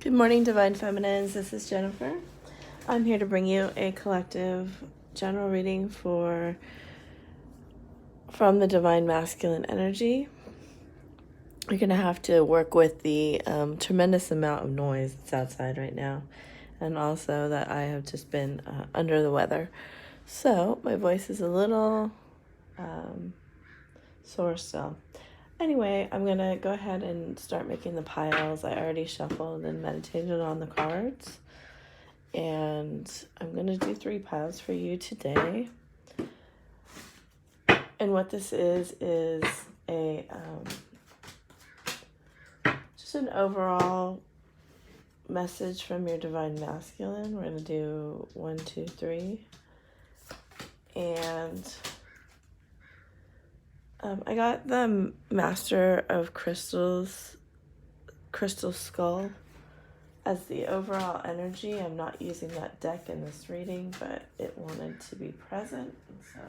Good morning, Divine Feminines. This is Jennifer. I'm here to bring you a collective general reading from the Divine Masculine energy. You're going to have to work with the tremendous amount of noise that's outside right now, and also that I have just been under the weather. So my voice is a little sore still. Anyway, I'm going to go ahead and start making the piles. I already shuffled and meditated on the cards. And I'm going to do 3 piles for you today. And what this is a just an overall message from your Divine Masculine. We're going to do 1, 2, 3. And I got the Master of Crystals Crystal Skull as the overall energy. I'm not using that deck in this reading, but it wanted to be present, so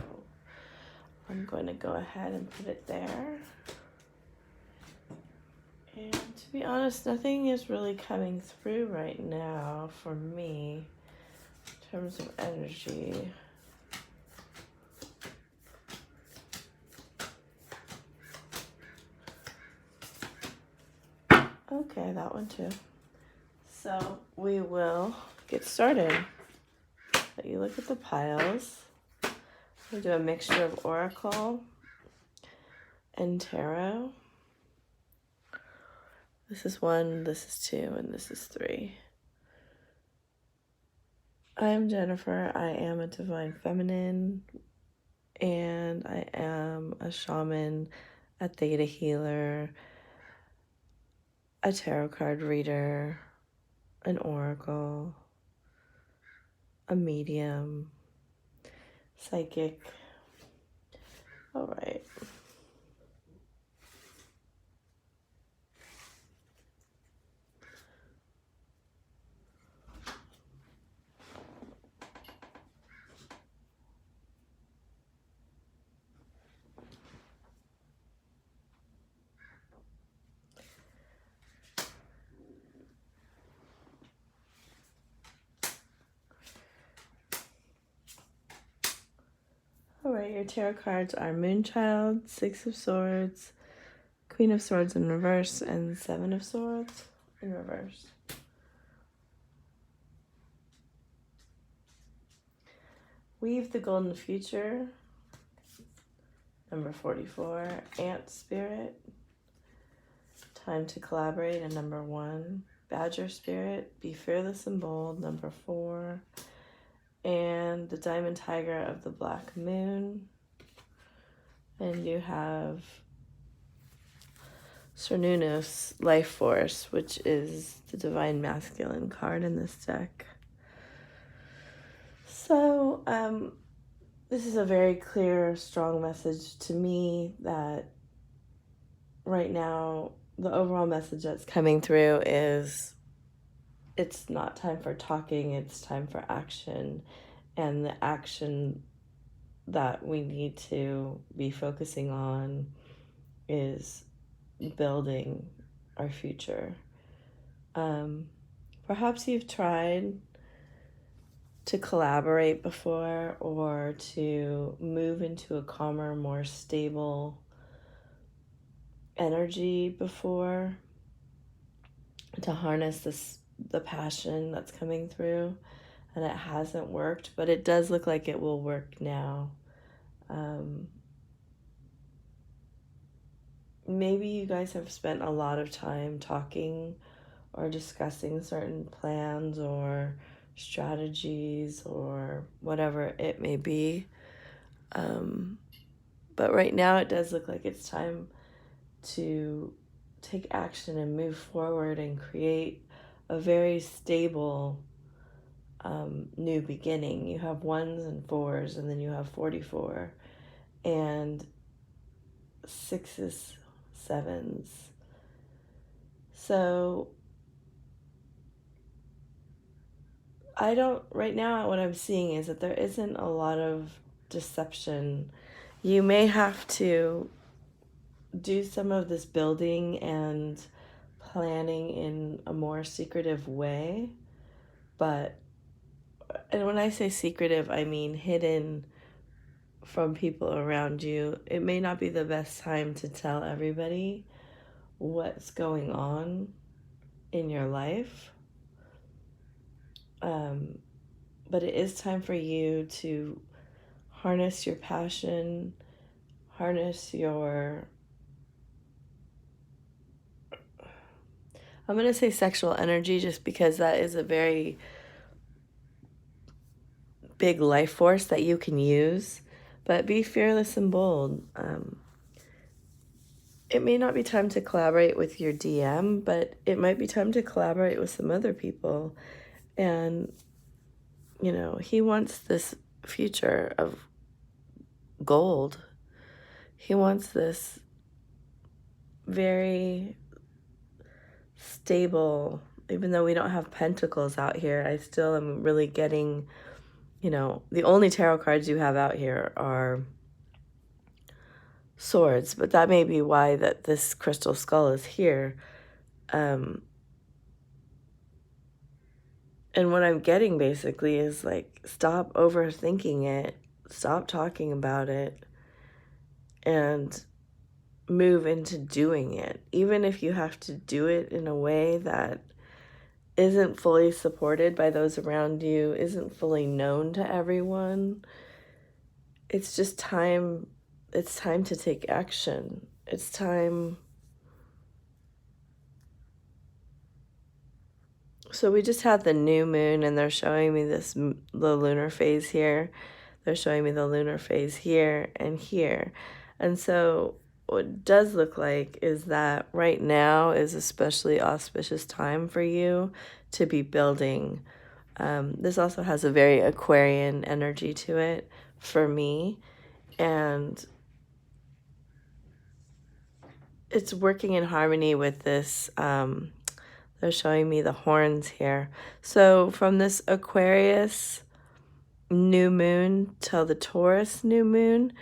I'm going to go ahead and put it there. And to be honest, nothing is really coming through right now for me in terms of energy. Okay, that one too. So we will get started. Let you look at the piles. We'll do a mixture of Oracle and Tarot. This is 1, this is 2, and this is 3. I am Jennifer. I am a Divine Feminine, and I am a shaman, a theta healer, a tarot card reader, an oracle, a medium, psychic. All right. All right, your tarot cards are Moonchild, 6 of Swords, Queen of Swords in reverse, and 7 of Swords in reverse. Weave the Golden Future, number 44. Ant Spirit, Time to Collaborate, and number 1. Badger Spirit, Be Fearless and Bold, number 4. And the Diamond Tiger of the Black Moon. And you have Cernunnos, Life Force, which is the Divine Masculine card in this deck. So, this is a very clear, strong message to me that right now, the overall message that's coming through is it's not time for talking, it's time for action. And the action that we need to be focusing on is building our future. Perhaps you've tried to collaborate before or to move into a calmer, more stable energy before, to harness the passion that's coming through, and it hasn't worked, but it does look like it will work now. Maybe you guys have spent a lot of time talking or discussing certain plans or strategies or whatever it may be. But right now it does look like it's time to take action and move forward and create a very stable new beginning. You have 1s and 4s, and then you have 44 and 6s, 7s. So right now what I'm seeing is that there isn't a lot of deception. You may have to do some of this building and planning in a more secretive way, and when I say secretive, I mean hidden from people around you. It may not be the best time to tell everybody what's going on in your life. But it is time for you to harness your passion, harness your, I'm going to say sexual energy just because that is a very big life force that you can use, but be fearless and bold. It may not be time to collaborate with your DM, but it might be time to collaborate with some other people. And, he wants this future of gold. He wants this very stable, even though we don't have pentacles out here, I still am really getting, the only tarot cards you have out here are swords, but that may be why that this crystal skull is here. And what I'm getting basically is like, stop overthinking it, stop talking about it, and move into doing it. Even if you have to do it in a way that isn't fully supported by those around you, isn't fully known to everyone, it's just time. It's time to take action. It's time. So we just had the new moon, and they're showing me the lunar phase here. They're showing me the lunar phase here and here. And so what it does look like is that right now is especially auspicious time for you to be building. This also has a very Aquarian energy to it for me. And it's working in harmony with this. They're showing me the horns here. So from this Aquarius new moon till the Taurus new moon,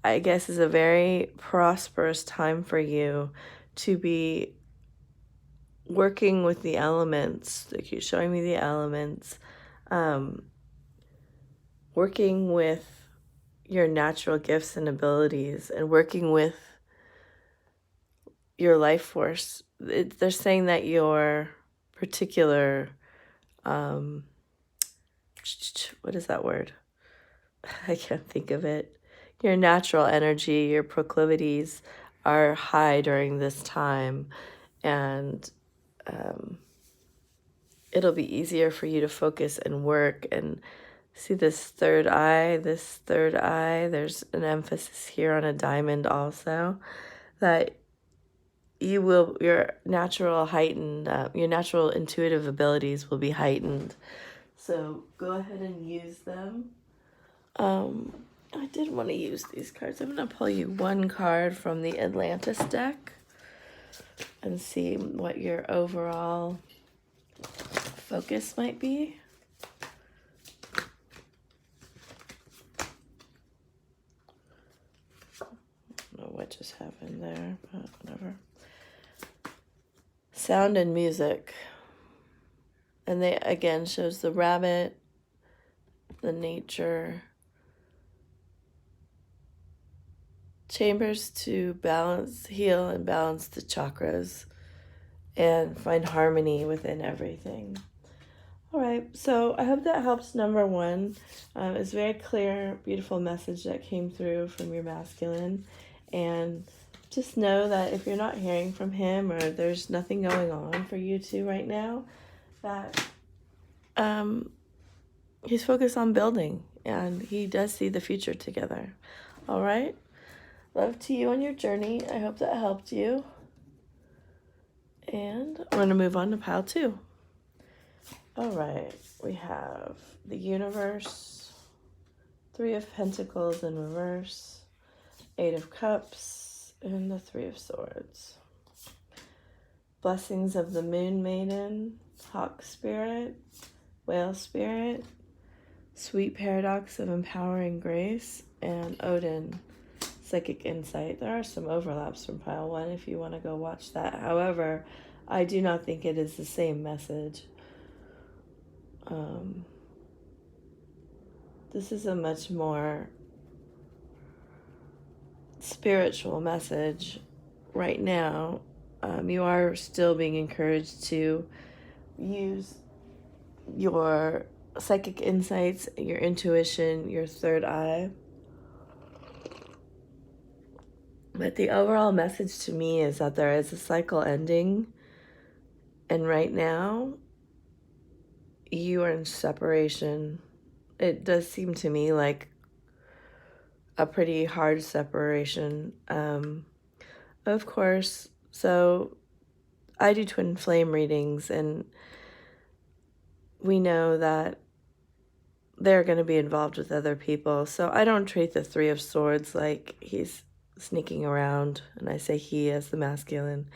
I guess is a very prosperous time for you to be working with the elements. They keep showing me the elements. Working with your natural gifts and abilities, and working with your life force. They're saying that your particular, what is that word? I can't think of it. Your natural energy, your proclivities are high during this time, and it'll be easier for you to focus and work. And see this third eye, there's an emphasis here on a diamond also, that your natural intuitive abilities will be heightened. So go ahead and use them. I did want to use these cards. I'm going to pull you one card from the Atlantis deck and see what your overall focus might be. I don't know what just happened there, but whatever. Sound and music. And they again shows the rabbit, the nature. Chambers to heal and balance the chakras and find harmony within everything. All right, so I hope that helps. Number one, it's a very clear, beautiful message that came through from your masculine. And just know that if you're not hearing from him, or there's nothing going on for you two right now, that he's focused on building, and he does see the future together. All right? Love to you on your journey. I hope that helped you. And I'm going to move on to pile 2. All right. We have the universe, 3 of Pentacles in reverse, 8 of Cups, and the 3 of Swords. Blessings of the Moon Maiden, Hawk Spirit, Whale Spirit, Sweet Paradox of Empowering Grace, and Odin, Psychic Insight. There are some overlaps from pile 1 if you want to go watch that. However, I do not think it is the same message. This is a much more spiritual message right now. You are still being encouraged to use your psychic insights, your intuition, your third eye. But the overall message to me is that there is a cycle ending. And right now, you are in separation. It does seem to me like a pretty hard separation. Of course, so I do twin flame readings, and we know that they're going to be involved with other people. So I don't treat the Three of Swords like he's sneaking around, and I say he as the masculine.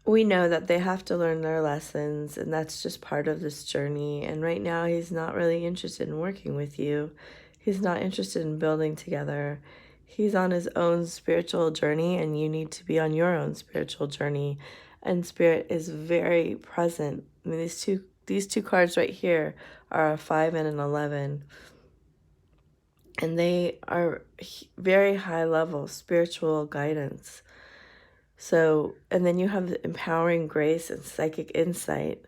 We know that they have to learn their lessons, and that's just part of this journey. And right now, he's not really interested in working with you. He's not interested in building together. He's on his own spiritual journey, and you need to be on your own spiritual journey. And spirit is very present. I mean, these two cards right here are a 5 and an 11. And they are very high level spiritual guidance. So, and then you have the empowering grace and psychic insight.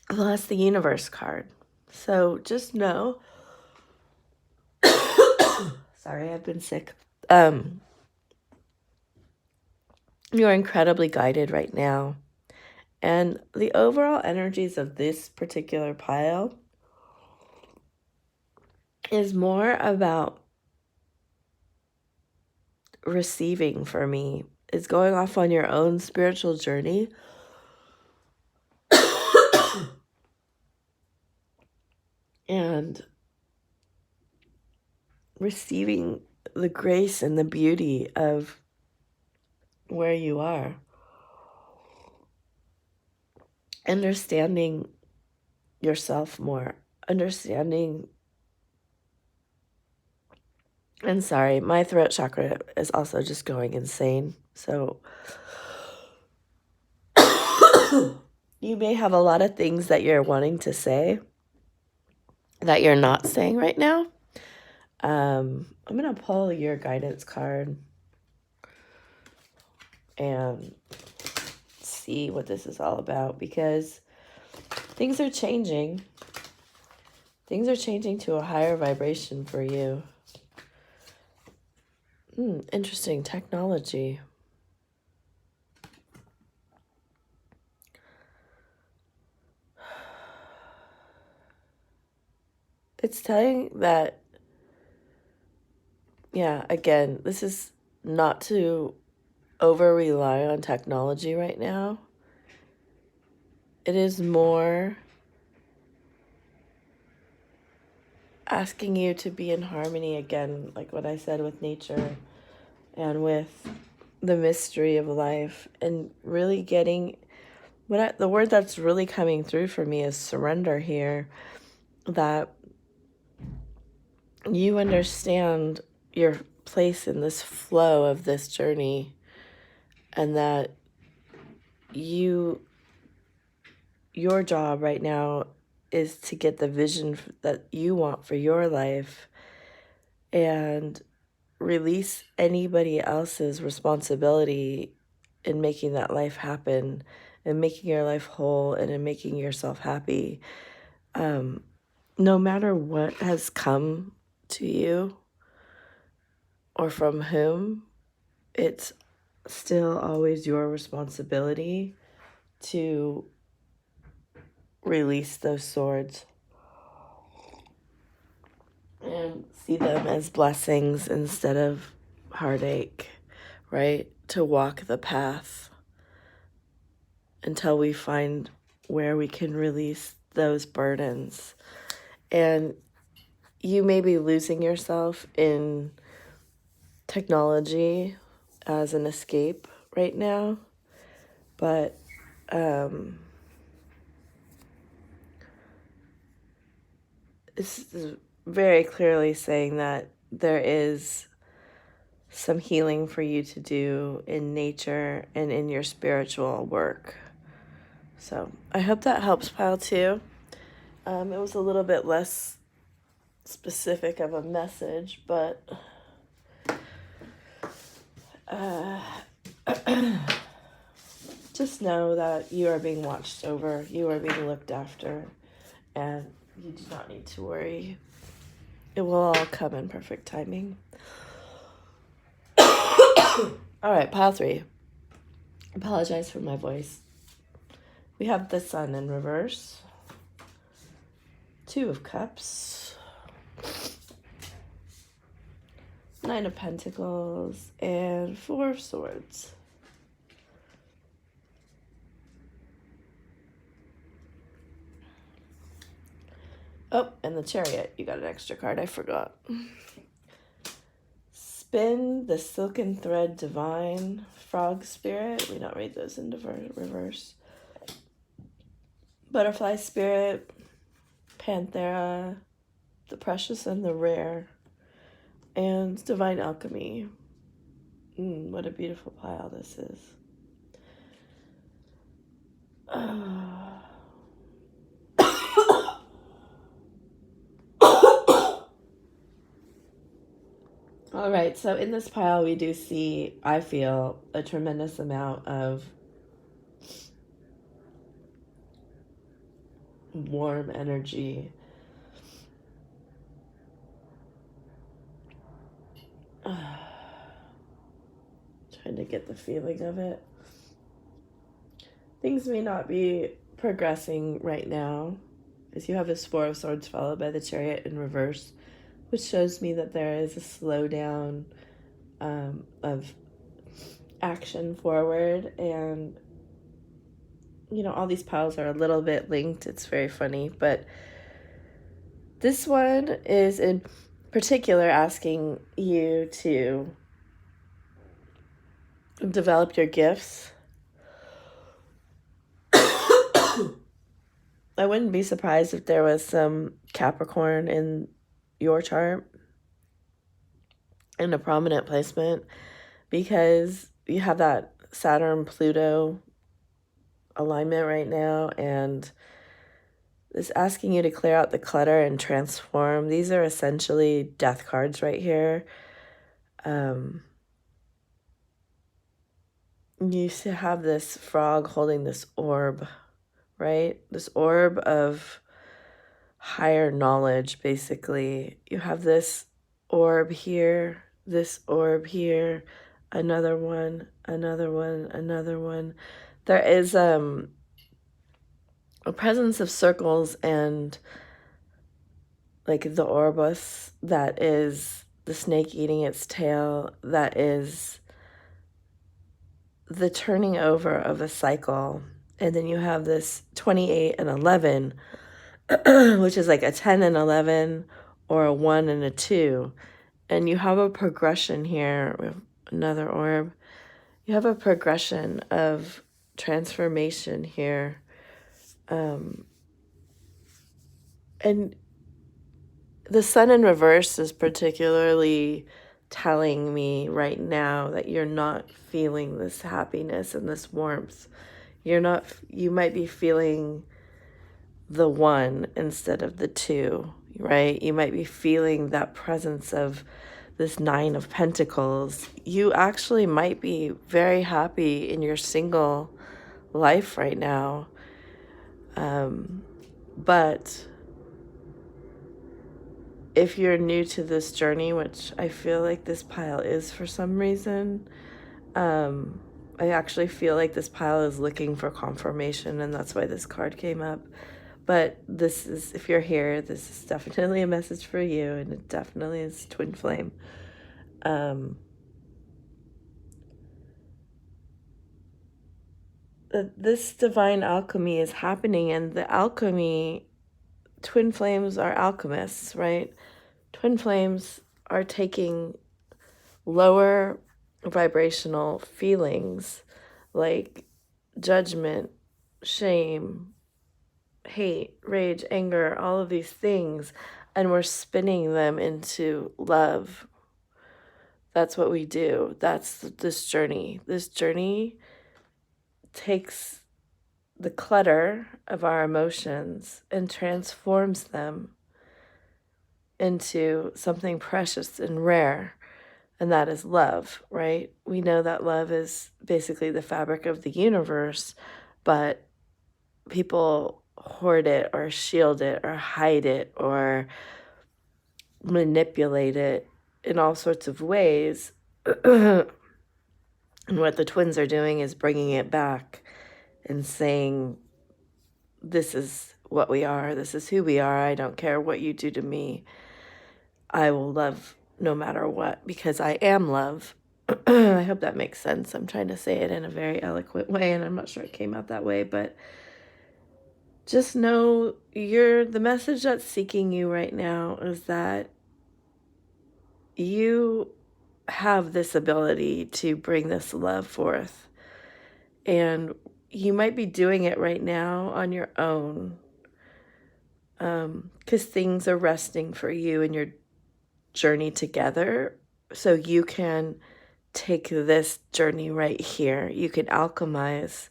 Well, that's the universe card. So just know, sorry, I've been sick. You're incredibly guided right now. And the overall energies of this particular pile is more about receiving for me. It's going off on your own spiritual journey. And receiving the grace and the beauty of where you are. Understanding yourself more. Understanding. And sorry, my throat chakra is also just going insane. So you may have a lot of things that you're wanting to say that you're not saying right now. I'm going to pull your guidance card and see what this is all about, because things are changing. Things are changing to a higher vibration for you. Interesting. Technology. It's telling that, yeah, again, this is not to over rely on technology right now. It is more asking you to be in harmony again, like what I said, with nature and with the mystery of life, and really getting the word that's really coming through for me is surrender here. That you understand your place in this flow of this journey, and that your job right now is to get the vision that you want for your life and release anybody else's responsibility in making that life happen and making your life whole and in making yourself happy. No matter what has come to you or from whom, it's still always your responsibility to release those swords and see them as blessings instead of heartache, right? To walk the path until we find where we can release those burdens. And you may be losing yourself in technology as an escape right now, but this is very clearly saying that there is some healing for you to do in nature and in your spiritual work. So I hope that helps, pile 2. It was a little bit less specific of a message, but just know that you are being watched over, you are being looked after, and you do not need to worry. It will all come in perfect timing. All right, pile 3. Apologize for my voice. We have the Sun in reverse, 2 of Cups, 9 of Pentacles, and 4 of Swords. Oh, and the Chariot. You got an extra card. I forgot. Spin the Silken Thread Divine, Frog Spirit. We don't read those in reverse. Butterfly Spirit, Panthera, the Precious and the Rare, and Divine Alchemy. What a beautiful pile this is. All right, so in this pile we do see, I feel, a tremendous amount of warm energy. Trying to get the feeling of it. Things may not be progressing right now, as you have this 4 of Swords followed by the Chariot in reverse, which shows me that there is a slowdown of action forward. And, you know, all these piles are a little bit linked. It's very funny. But this one is in particular asking you to develop your gifts. I wouldn't be surprised if there was some Capricorn in your chart in a prominent placement, because you have that Saturn-Pluto alignment right now, and it's asking you to clear out the clutter and transform. These are essentially death cards right here. You should have this frog holding this orb, right? This orb of higher knowledge, basically. You have this orb here, this orb here, another one, another one, another one. There is a presence of circles and like the Orbus, that is the snake eating its tail, that is the turning over of a cycle. And then you have this 28 and 11, which is like a 10 and 11 or a 1 and a 2. And you have a progression here with another orb. You have a progression of transformation here. And the Sun in reverse is particularly telling me right now that you're not feeling this happiness and this warmth. You might be feeling the 1 instead of the 2, right? You might be feeling that presence of this 9 of Pentacles. You actually might be very happy in your single life right now. But if you're new to this journey, which I feel like this pile is for some reason, I actually feel like this pile is looking for confirmation, and that's why this card came up. But this is, if you're here, this is definitely a message for you, and it definitely is twin flame. This divine alchemy is happening, and the alchemy, twin flames are alchemists, right? Twin flames are taking lower vibrational feelings like judgment, shame, hate, rage, anger, all of these things, and we're spinning them into love, That's what we do. That's this journey. This journey takes the clutter of our emotions and transforms them into something precious and rare, and that is love, right? We know that love is basically the fabric of the universe, but people hoard it or shield it or hide it or manipulate it in all sorts of ways. And what the twins are doing is bringing it back and saying, this is what we are. This is who we are. I don't care what you do to me. I will love no matter what because I am love. I hope that makes sense. I'm trying to say it in a very eloquent way, and I'm not sure it came out that way, but just know the message that's seeking you right now is that you have this ability to bring this love forth. And you might be doing it right now on your own, because things are resting for you in your journey together. So you can take this journey right here. You can alchemize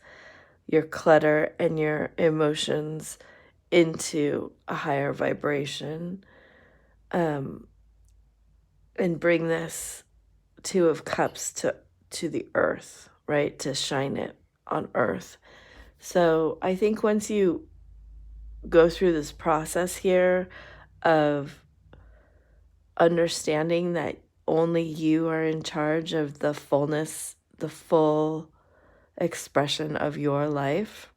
your clutter and your emotions into a higher vibration, and bring this Two of Cups to the earth, right? To shine it on earth. So I think once you go through this process here of understanding that only you are in charge of the fullness, the full expression of your life,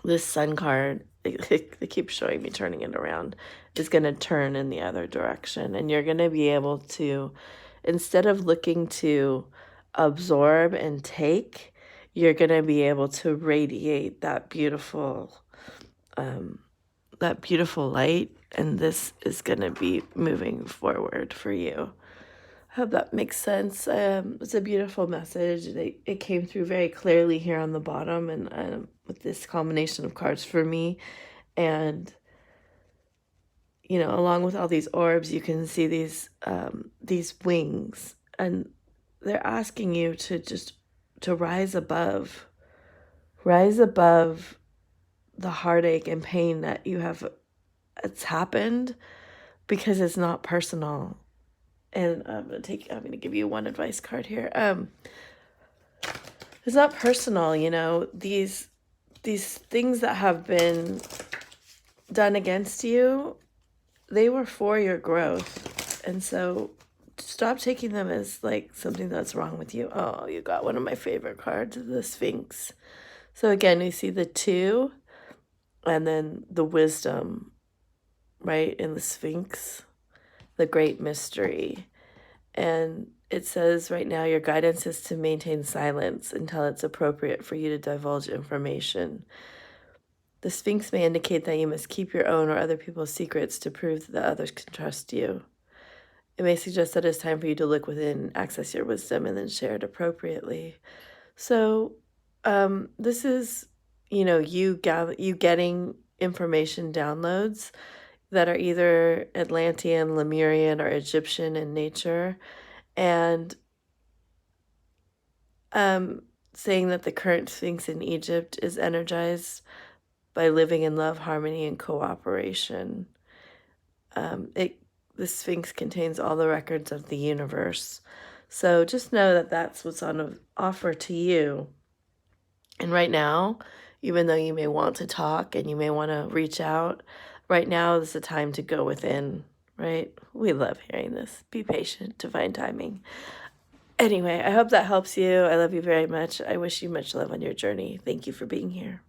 this Sun card, it keeps showing me turning it around, is going to turn in the other direction. And you're going to be able to, instead of looking to absorb and take, you're going to be able to radiate that beautiful light, and this is going to be moving forward for you. I hope that makes sense. It's a beautiful message. It came through very clearly here on the bottom, and with this combination of cards for me. And along with all these orbs, you can see these wings, and they're asking you to rise above the heartache and pain that it's happened, because it's not personal. And I'm gonna give you one advice card here. It's not personal, these things that have been done against you, they were for your growth. And so stop taking them as like something that's wrong with you. Oh, you got one of my favorite cards, the Sphinx. So again, we see the 2 and then the wisdom, right, in the Sphinx, the great mystery. And it says right now your guidance is to maintain silence until it's appropriate for you to divulge information. The Sphinx may indicate that you must keep your own or other people's secrets to prove that others can trust you. It may suggest that it's time for you to look within, access your wisdom, and then share it appropriately. So this is, you getting information downloads that are either Atlantean, Lemurian, or Egyptian in nature, and saying that the current Sphinx in Egypt is energized by living in love, harmony, and cooperation. The Sphinx contains all the records of the universe. So just know that that's what's on offer to you. And right now, even though you may want to talk and you may want to reach out, right now is the time to go within, right? We love hearing this. Be patient, divine timing. Anyway, I hope that helps you. I love you very much. I wish you much love on your journey. Thank you for being here.